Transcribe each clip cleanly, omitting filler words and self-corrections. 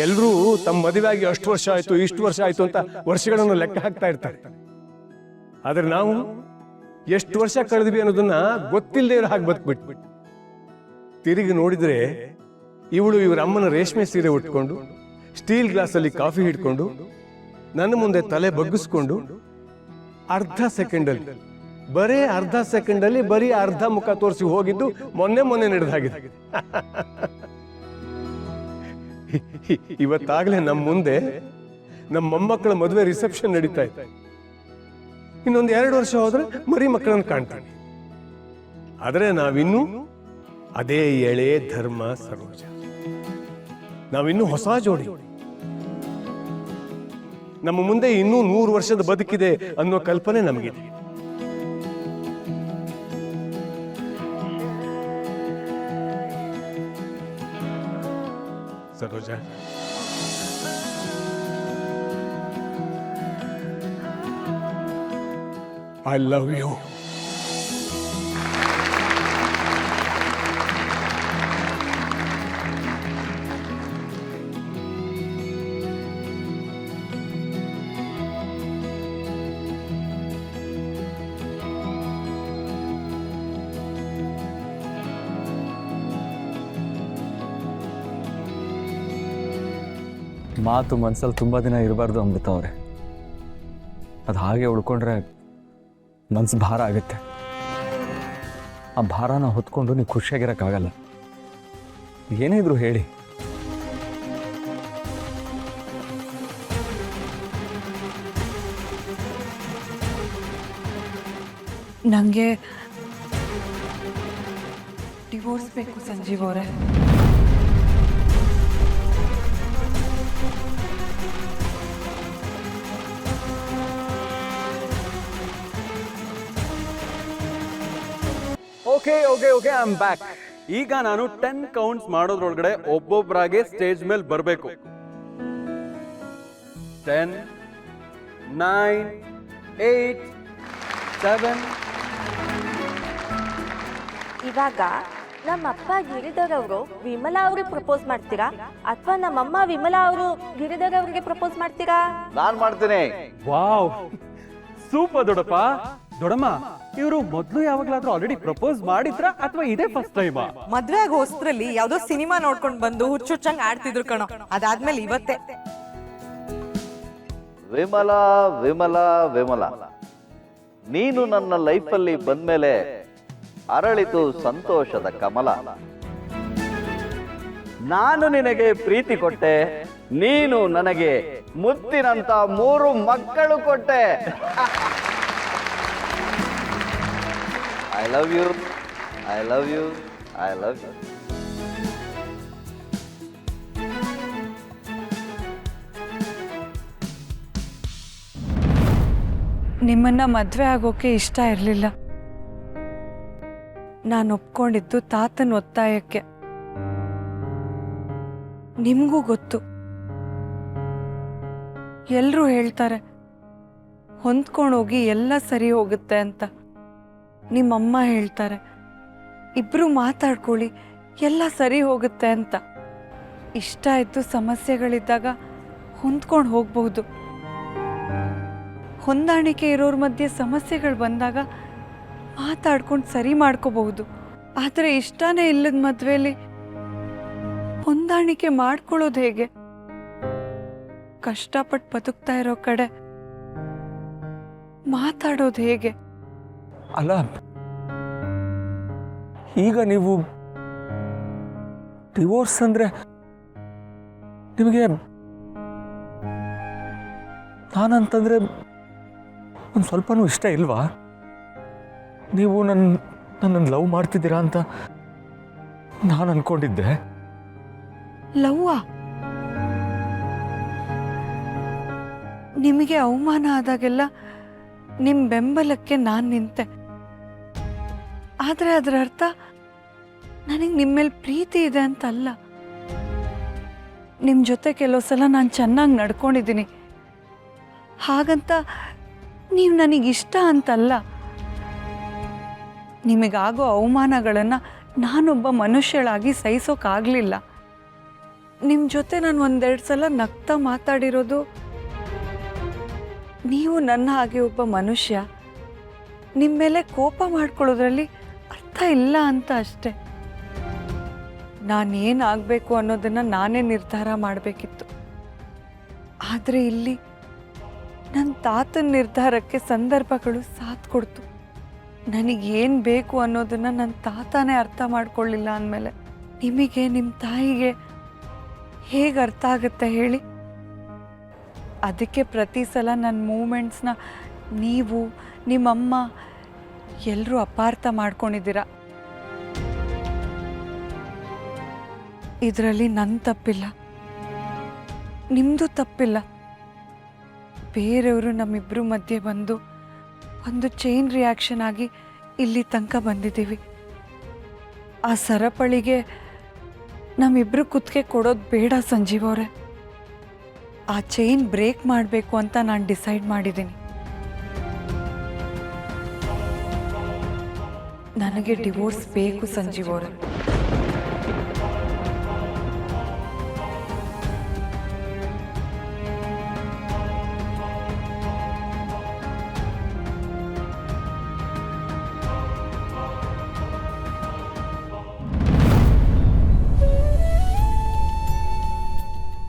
ಎಲ್ಲರೂ ತಮ್ಮ ಮದುವೆಯಾಗಿ ಅಷ್ಟು ವರ್ಷ ಆಯ್ತು ಇಷ್ಟು ವರ್ಷ ಆಯ್ತು ಅಂತ ವರ್ಷಗಳನ್ನು ಲೆಕ್ಕ ಹಾಕ್ತಾ ಇರ್ತಾರೆ. ಆದ್ರೆ ನಾವು ಎಷ್ಟು ವರ್ಷ ಕಳೆದ್ವಿ ಅನ್ನೋದನ್ನ ಗೊತ್ತಿಲ್ಲದೆ ಇರೋ ಹಾಗೆ ಬದುಕ್ಬಿಟ್ವಿ. ತಿರುಗಿ ನೋಡಿದ್ರೆ ಇವಳು ಇವ್ರ ಅಮ್ಮನ ರೇಷ್ಮೆ ಸೀರೆ ಉಟ್ಕೊಂಡು ಸ್ಟೀಲ್ ಗ್ಲಾಸಲ್ಲಿ ಕಾಫಿ ಹಿಡ್ಕೊಂಡು ನನ್ನ ಮುಂದೆ ತಲೆ ಬಗ್ಗಿಸ್ಕೊಂಡು ಅರ್ಧ ಸೆಕೆಂಡಲ್ಲಿ ಬರೀ ಅರ್ಧ ಮುಖ ತೋರಿಸಿ ಹೋಗಿದ್ದು ಮೊನ್ನೆ ನಡೆದಾಗಿದೆ. ಇವತ್ತಾಗಲೇ ನಮ್ಮ ಮುಂದೆ ನಮ್ಮ ಮೊಮ್ಮಕ್ಕಳ ಮದುವೆ ರಿಸೆಪ್ಷನ್ ನಡೀತಾ ಇತ್ತು. ಇನ್ನೊಂದು 2 ವರ್ಷ ಹೋದ್ರೆ ಮರಿ ಮಕ್ಕಳನ್ನು ಕಾಣ್ತಾನೆ. ಆದರೆ ನಾವಿನ್ನೂ ಅದೇ ಎಳೆ ಧರ್ಮ ಸರೋಜ, ನಾವಿನ್ನೂ ಹೊಸ ಜೋಡಿ. ನಮ್ಮ ಮುಂದೆ ಇನ್ನೂ 100 ವರ್ಷದ ಬದುಕಿದೆ ಅನ್ನೋ ಕಲ್ಪನೆ ನಮಗಿದೆ. Saroja, I love you. ಮಾತು ಮನಸ್ಸಲ್ಲಿ ತುಂಬ ದಿನ ಇರಬಾರ್ದು ಅಂದ್ಬಿಟ್ಟವ್ರೆ. ಅದು ಹಾಗೆ ಉಳ್ಕೊಂಡ್ರೆ ಮನ್ಸು ಭಾರ ಆಗುತ್ತೆ. ಆ ಭಾರನ ಹೊತ್ಕೊಂಡು ನೀವು ಖುಷಿಯಾಗಿರೋಕ್ಕಾಗಲ್ಲ. ಏನಿದ್ರು ಹೇಳಿ. ನನಗೆ ಡಿವೋರ್ಸ್ ಬೇಕು ಸಂಜೀವ್ ಅವರೇ. Okay I am back. ಈಗ ನಾನು 10 ಕೌಂಟ್ಸ್ ಮಾಡೋದ್ರೊಳಗಡೆ ಒಬ್ಬೊಬ್ಬರಾಗೆ ಸ್ಟೇಜ್ ಮೇಲೆ ಬರಬೇಕು. 10, 9, 8, 7. ಇವಾಗ ನಮ್ಮಪ್ಪ ಗಿರಿಧರ್ ಅವರು ವಿಮಲಾ ಅವ್ರಿಗೆ ಪ್ರಪೋಸ್ ಮಾಡ್ತೀರಾ ಅಥವಾ ನಮ್ಮಮ್ಮ ವಿಮಲಾ ಅವರು ಗಿರಿಧರ್ ಅವ್ರಿಗೆ ಪ್ರಪೋಸ್ ಮಾಡ್ತೀರಾ? ನಾನ್ ಮಾಡ್ತೀನಿ. ವಾವ್, ಸೂಪರ್ ದೊಡ್ಡಪ್ಪ. ದೊಡ್ಡಮ್ಮ, ಇವರು ಮೊದಲು ಯಾವಾಗ್ಲಾದ್ರೂ ಆಲ್ರೆಡಿ ಪ್ರಪೋಸ್ ಮಾಡಿದ್ರ ಅಥವಾ ಇದೇ ಫಸ್ಟ್ ಟೈಮಾ? ಮದ್ವೆ ಆಗ ಹೊಸ್ತ್ರಲ್ಲಿ ಯಾವ್ದೋ ಸಿನಿಮಾ ನೋಡ್ಕೊಂಡ್ ಬಂದು ಹುಚ್ಚುಚ್ಚಂಗ್ ಆಡ್ತಿದ್ರು ಕಣೋ, ಅದಾದ್ಮೇಲೆ ಇವತ್ತೇ. ವಿಮಲಾ ವಿಮಲಾ ವಿಮಲಾ, ನೀನು ನನ್ನ ಲೈಫಲ್ಲಿ ಬಂದ್ಮೇಲೆ ಅರಳಿತು ಸಂತೋಷದ ಕಮಲ. ನಾನು ನಿನಗೆ ಪ್ರೀತಿ ಕೊಟ್ಟೆ, ನೀನು ನನಗೆ ಮುತ್ತಿನಂತ 3 ಮಕ್ಕಳು ಕೊಟ್ಟೆ. I love you, I love you, I love you. ನಿಮ್ಮನ್ನ ಮದ್ವೆ ಆಗೋಕೆ ಇಷ್ಟ ಇರಲಿಲ್ಲ. ನಾನು ಒಪ್ಕೊಂಡಿದ್ದು ತಾತನ ಒತ್ತಾಯಕ್ಕೆ. ನಿಮಗೂ ಗೊತ್ತು, ಎಲ್ರೂ ಹೇಳ್ತಾರೆ ಹೊಂದ್ಕೊಂಡೋಗಿ ಎಲ್ಲ ಸರಿ ಹೋಗುತ್ತೆ ಅಂತ. ನಿಮ್ಮಮ್ಮ ಹೇಳ್ತಾರೆ ಇಬ್ರು ಮಾತಾಡ್ಕೊಳ್ಳಿ ಎಲ್ಲ ಸರಿ ಹೋಗುತ್ತೆ ಅಂತ. ಇಷ್ಟ ಇದ್ದು ಸಮಸ್ಯೆಗಳಿದ್ದಾಗ ಹೊಂದ್ಕೊಂಡು ಹೋಗ್ಬಹುದು. ಹೊಂದಾಣಿಕೆ ಇರೋರ ಮಧ್ಯೆ ಸಮಸ್ಯೆಗಳು ಬಂದಾಗ ಮಾತಾಡ್ಕೊಂಡು ಸರಿ ಮಾಡ್ಕೋಬಹುದು. ಆದರೆ ಇಷ್ಟನೇ ಇಲ್ಲದ ಮದ್ವೆಲಿ ಹೊಂದಾಣಿಕೆ ಮಾಡ್ಕೊಳ್ಳೋದು ಹೇಗೆ? ಕಷ್ಟಪಟ್ಟು ಬದುಕ್ತಾ ಇರೋ ಕಡೆ ಮಾತಾಡೋದು ಹೇಗೆ? ಅಲ್ಲ, ಈಗ ನೀವು ಡಿವೋರ್ಸ್ ಅಂದರೆ ನಿಮಗೆ ನಾನಂತಂದರೆ ಒಂದು ಸ್ವಲ್ಪನೂ ಇಷ್ಟ ಇಲ್ವಾ? ನೀವು ನನ್ನನ್ನು ಲವ್ ಮಾಡ್ತಿದ್ದೀರಾ ಅಂತ ನಾನು ಅನ್ಕೊಂಡಿದ್ದೆ. ಲವ್ವಾ? ನಿಮಗೆ ಅವಮಾನ ಆದಾಗೆಲ್ಲ ನಿಮ್ಮ ಬೆಂಬಲಕ್ಕೆ ನಾನು ನಿಂತೆ. ಆದರೆ ಅದರ ಅರ್ಥ ನನಗೆ ನಿಮ್ಮ ಮೇಲೆ ಪ್ರೀತಿ ಇದೆ ಅಂತಲ್ಲ. ನಿಮ್ಮ ಜೊತೆ ಕೆಲವು ಸಲ ನಾನು ಚೆನ್ನಾಗಿ ನಡ್ಕೊಂಡಿದ್ದೀನಿ, ಹಾಗಂತ ನೀವು ನನಗಿಷ್ಟ ಅಂತಲ್ಲ. ನಿಮಗಾಗೋ ಅವಮಾನಗಳನ್ನು ನಾನೊಬ್ಬ ಮನುಷ್ಯಳಾಗಿ ಸಹಿಸೋಕ್ಕಾಗಲಿಲ್ಲ. ನಿಮ್ಮ ಜೊತೆ ನಾನು ಒಂದೆರಡು ಸಲ ನಗ್ತಾ ಮಾತಾಡಿರೋದು ನೀವು ನನ್ನ ಹಾಗೆ ಒಬ್ಬ ಮನುಷ್ಯ ನಿಮ್ಮ ಮೇಲೆ ಕೋಪ ಮಾಡ್ಕೊಳ್ಳೋದ್ರಲ್ಲಿ ಅರ್ಥ ಇಲ್ಲ ಅಂತ ಅಷ್ಟೆ. ನಾನೇನಾಗಬೇಕು ಅನ್ನೋದನ್ನು ನಾನೇ ನಿರ್ಧಾರ ಮಾಡಬೇಕಿತ್ತು. ಆದರೆ ಇಲ್ಲಿ ನನ್ನ ತಾತನ ನಿರ್ಧಾರಕ್ಕೆ ಸಂದರ್ಭಗಳು ಸಾಥ್ ಕೊಡ್ತು. ನನಗೇನು ಬೇಕು ಅನ್ನೋದನ್ನು ನನ್ನ ತಾತನೇ ಅರ್ಥ ಮಾಡ್ಕೊಳ್ಳಿಲ್ಲ ಅಂದಮೇಲೆ ನಿಮಗೆ ನಿಮ್ಮ ತಾಯಿಗೆ ಹೇಗೆ ಅರ್ಥ ಆಗುತ್ತೆ ಹೇಳಿ? ಅದಕ್ಕೆ ಪ್ರತಿ ಸಲ ನನ್ನ ಮೂಮೆಂಟ್ಸ್ನ ನೀವು ನಿಮ್ಮಮ್ಮ ಎಲ್ಲರೂ ಅಪಾರ್ಥ ಮಾಡ್ಕೊಂಡಿದ್ದೀರ. ಇದರಲ್ಲಿ ನನ್ನ ತಪ್ಪಿಲ್ಲ, ನಿಮ್ಮದು ತಪ್ಪಿಲ್ಲ. ಬೇರೆಯವರು ನಮ್ಮಿಬ್ಬರ ಮಧ್ಯೆ ಬಂದು ಒಂದು ಚೈನ್ ರಿಯಾಕ್ಷನ್ ಆಗಿ ಇಲ್ಲಿ ತನಕ ಬಂದಿದ್ದೀವಿ. ಆ ಸರಪಳಿಗೆ ನಮ್ಮಿಬ್ರು ಕುತ್ತಿಗೆ ಕೊಡೋದು ಬೇಡ ಸಂಜೀವ್ ಅವರೇ. ಆ ಚೈನ್ ಬ್ರೇಕ್ ಮಾಡಬೇಕು ಅಂತ ನಾನು ಡಿಸೈಡ್ ಮಾಡಿದ್ದೀನಿ. ನನಗೆ ಡಿವೋರ್ಸ್ ಬೇಕು ಸಂಜೀವ್ ಅವರೇ.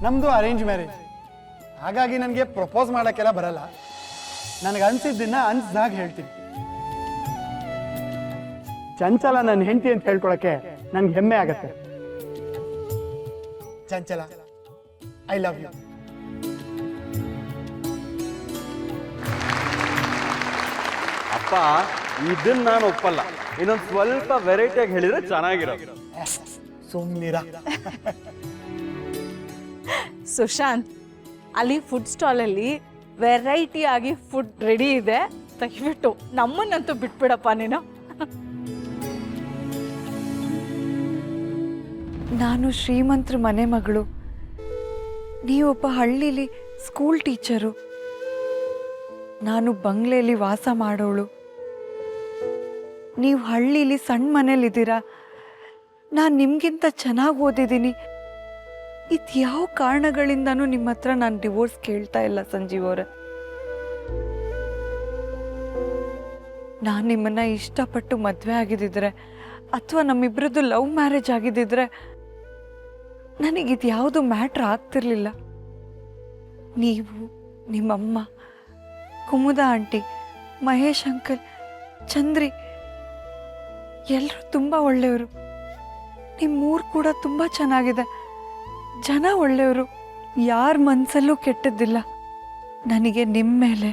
ನಮ್ಮದು ಅರೇಂಜ್ ಮ್ಯಾರೇಜ್, ಹಾಗಾಗಿ ನನಗೆ ಪ್ರಪೋಸ್ ಮಾಡೋಕ್ಕೆಲ್ಲ ಬರಲ್ಲ. ನನಗೆ ಅನ್ಸಿದ್ದನ್ನ ಅನ್ಸ್ದಾಗ ಹೇಳ್ತೀನಿ. ಚಂಚಲ ನನ್ನ ಹೆಂಡತಿ ಅಂತ ಹೇಳ್ಕೊಳಕ್ಕೆ ನನ್ಗೆ ಹೆಮ್ಮೆ ಆಗತ್ತೆ. ಚಂಚಲ, ಐ ಲವ್ ಯು. ಅಪ್ಪ ಇದನ್ನ ನಾನು ಒಪ್ಪಲ್ಲ. ಇನ್ನೊಂದು ಸ್ವಲ್ಪ ವೆರೈಟಿಯಾಗಿ ಹೇಳಿದ್ರೆ ಚೆನ್ನಾಗಿರೋದು. ಸುಮ್ನಿರ. ಸುಶಾಂತ್, ಅಲ್ಲಿ ಫುಡ್ ಸ್ಟಾಲಲ್ಲಿ ವೆರೈಟಿ ಆಗಿ ಫುಡ್ ರೆಡಿ ಇದೆ, ದಯವಿಟ್ಟು ನಮ್ಮನ್ನಂತೂ ಬಿಟ್ಬಿಡಪ್ಪ ನೀನು. ನಾನು ಶ್ರೀಮಂತರ ಮನೆ ಮಗಳು, ನೀವೊಬ್ಬ ಹಳ್ಳಿಲಿ ಸ್ಕೂಲ್ ಟೀಚರು, ನಾನು ಬಂಗ್ಲೆಯಲ್ಲಿ ವಾಸ ಮಾಡೋಳು. ನೀವು ಹಳ್ಳಿಲಿ ಸಣ್ಣ ಮನೇಲಿದ್ದೀರಾ, ನಾನು ನಿಮಗಿಂತ ಚೆನ್ನಾಗಿ ಓದಿದ್ದೀನಿ. ಇದು ಯಾವ ಕಾರಣಗಳಿಂದನೂ ನಿಮ್ಮ ಹತ್ರ ನಾನು ಡಿವೋರ್ಸ್ ಕೇಳ್ತಾ ಇಲ್ಲ ಸಂಜೀವ್ ಅವರೇ. ನಾನು ನಿಮ್ಮನ್ನ ಇಷ್ಟಪಟ್ಟು ಮದುವೆ ಆಗಿದ್ದಿದ್ರೆ ಅಥವಾ ನಮ್ಮಿಬ್ಬರದ್ದು ಲವ್ ಮ್ಯಾರೇಜ್ ಆಗಿದ್ದಿದ್ರೆ ನನಗಿದು ಯಾವುದು ಮ್ಯಾಟ್ರ್ ಆಗ್ತಿರ್ಲಿಲ್ಲ. ನೀವು, ನಿಮ್ಮಮ್ಮ, ಕುಮುದ ಆಂಟಿ, ಮಹೇಶ್ ಅಂಕಲ್, ಚಂದ್ರಿ ಎಲ್ಲರೂ ತುಂಬ ಒಳ್ಳೆಯವರು. ನಿಮ್ಮೂರು ಕೂಡ ತುಂಬ ಚೆನ್ನಾಗಿದೆ, ಜನ ಒಳ್ಳೆಯವರು, ಯಾರ ಮನಸ್ಸಲ್ಲೂ ಕೆಟ್ಟದ್ದಿಲ್ಲ. ನನಗೆ ನಿಮ್ಮ ಮೇಲೆ,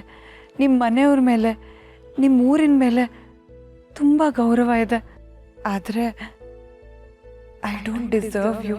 ನಿಮ್ಮ ಮನೆಯವ್ರ ಮೇಲೆ, ನಿಮ್ಮ ಊರಿನ ಮೇಲೆ ತುಂಬ ಗೌರವ ಇದೆ. ಆದರೆ ಐ ಡೋಂಟ್ ಡಿಸರ್ವ್ ಯು.